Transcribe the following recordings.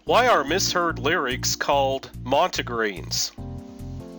Why are misheard lyrics called Mondegreens?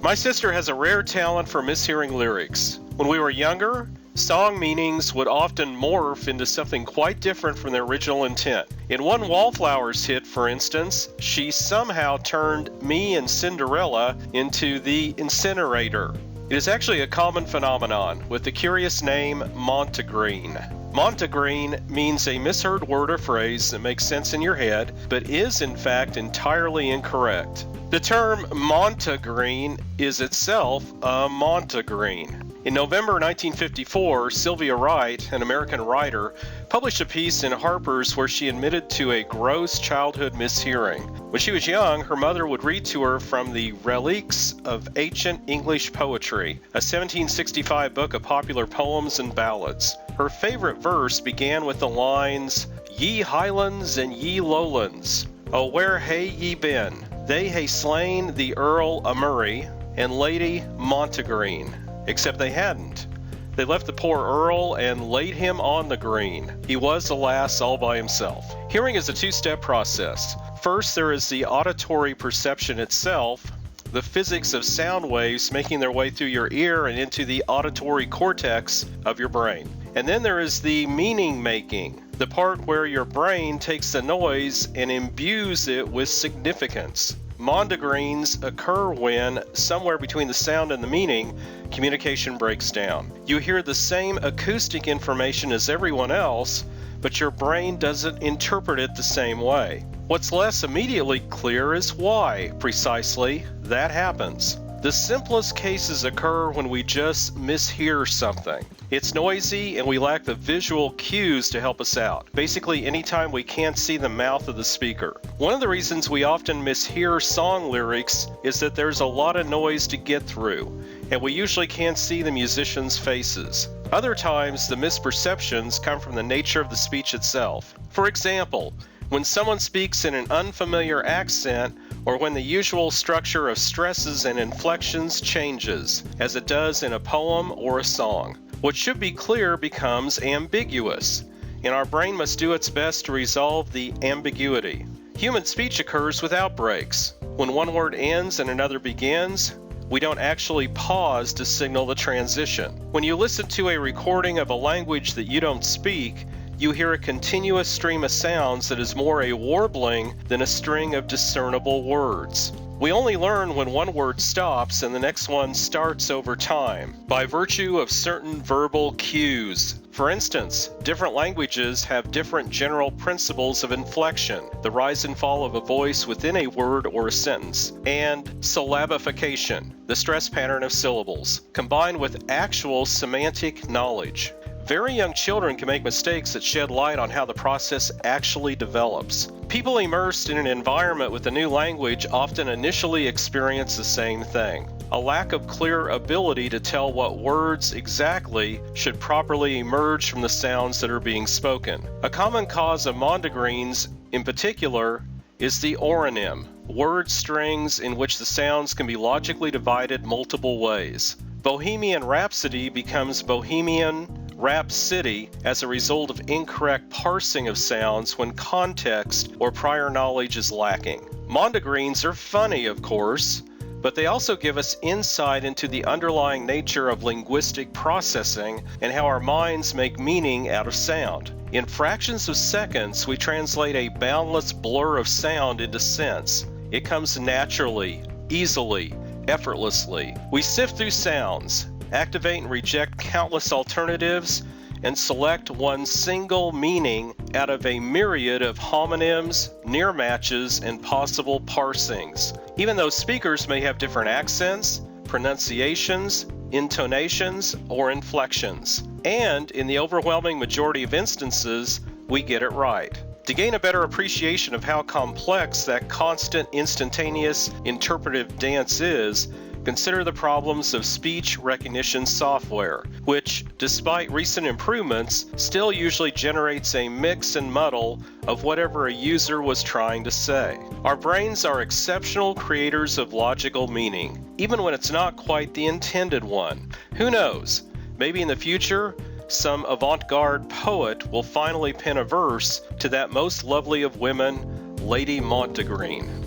My sister has a rare talent for mishearing lyrics. When we were younger, song meanings would often morph into something quite different from their original intent. In one Wallflowers hit, for instance, she somehow turned me and Cinderella into the incinerator. It is actually a common phenomenon with the curious name Montegreen. Montegreen means a misheard word or phrase that makes sense in your head, but is in fact entirely incorrect. The term Montegreen is itself a montegreen. In November 1954, Sylvia Wright, an American writer, published a piece in Harper's where she admitted to a gross childhood mishearing. When she was young, her mother would read to her from the Reliques of Ancient English Poetry, a 1765 book of popular poems and ballads. Her favorite verse began with the lines, "Ye Highlands and ye Lowlands, oh where hae ye been? They hae slain the Earl o' Murray and Lady Montegreen." Except they hadn't. They left the poor Earl and laid him on the green. He was, alas, all by himself. Hearing is a two-step process. First, there is the auditory perception itself, the physics of sound waves making their way through your ear and into the auditory cortex of your brain. And then there is the meaning making, the part where your brain takes the noise and imbues it with significance. Mondegreens occur when, somewhere between the sound and the meaning, communication breaks down. You hear the same acoustic information as everyone else, but your brain doesn't interpret it the same way. What's less immediately clear is why, precisely, that happens. The simplest cases occur when we just mishear something. It's noisy and we lack the visual cues to help us out. Basically, anytime we can't see the mouth of the speaker. One of the reasons we often mishear song lyrics is that there's a lot of noise to get through, and we usually can't see the musicians' faces. Other times, the misperceptions come from the nature of the speech itself. For example, when someone speaks in an unfamiliar accent, or when the usual structure of stresses and inflections changes, as it does in a poem or a song. What should be clear becomes ambiguous, and our brain must do its best to resolve the ambiguity. Human speech occurs without breaks. When one word ends and another begins, we don't actually pause to signal the transition. When you listen to a recording of a language that you don't speak, you hear a continuous stream of sounds that is more a warbling than a string of discernible words. We only learn when one word stops and the next one starts over time, by virtue of certain verbal cues. For instance, different languages have different general principles of inflection, the rise and fall of a voice within a word or a sentence, and syllabification, the stress pattern of syllables, combined with actual semantic knowledge. Very young children can make mistakes that shed light on how the process actually develops. People immersed in an environment with a new language often initially experience the same thing. A lack of clear ability to tell what words exactly should properly emerge from the sounds that are being spoken. A common cause of Mondegreens, in particular, is the oronym, word strings in which the sounds can be logically divided multiple ways. Bohemian Rhapsody becomes Bohemian Rap City as a result of incorrect parsing of sounds when context or prior knowledge is lacking. Mondegreens are funny, of course, but they also give us insight into the underlying nature of linguistic processing and how our minds make meaning out of sound. In fractions of seconds, we translate a boundless blur of sound into sense. It comes naturally, easily, effortlessly. We sift through sounds, activate and reject countless alternatives, and select one single meaning out of a myriad of homonyms, near matches, and possible parsings. Even though speakers may have different accents, pronunciations, intonations, or inflections. And in the overwhelming majority of instances, we get it right. To gain a better appreciation of how complex that constant, instantaneous, interpretive dance is, consider the problems of speech recognition software, which, despite recent improvements, still usually generates a mix and muddle of whatever a user was trying to say. Our brains are exceptional creators of logical meaning, even when it's not quite the intended one. Who knows? Maybe in the future, some avant-garde poet will finally pen a verse to that most lovely of women, Lady Mondegreen.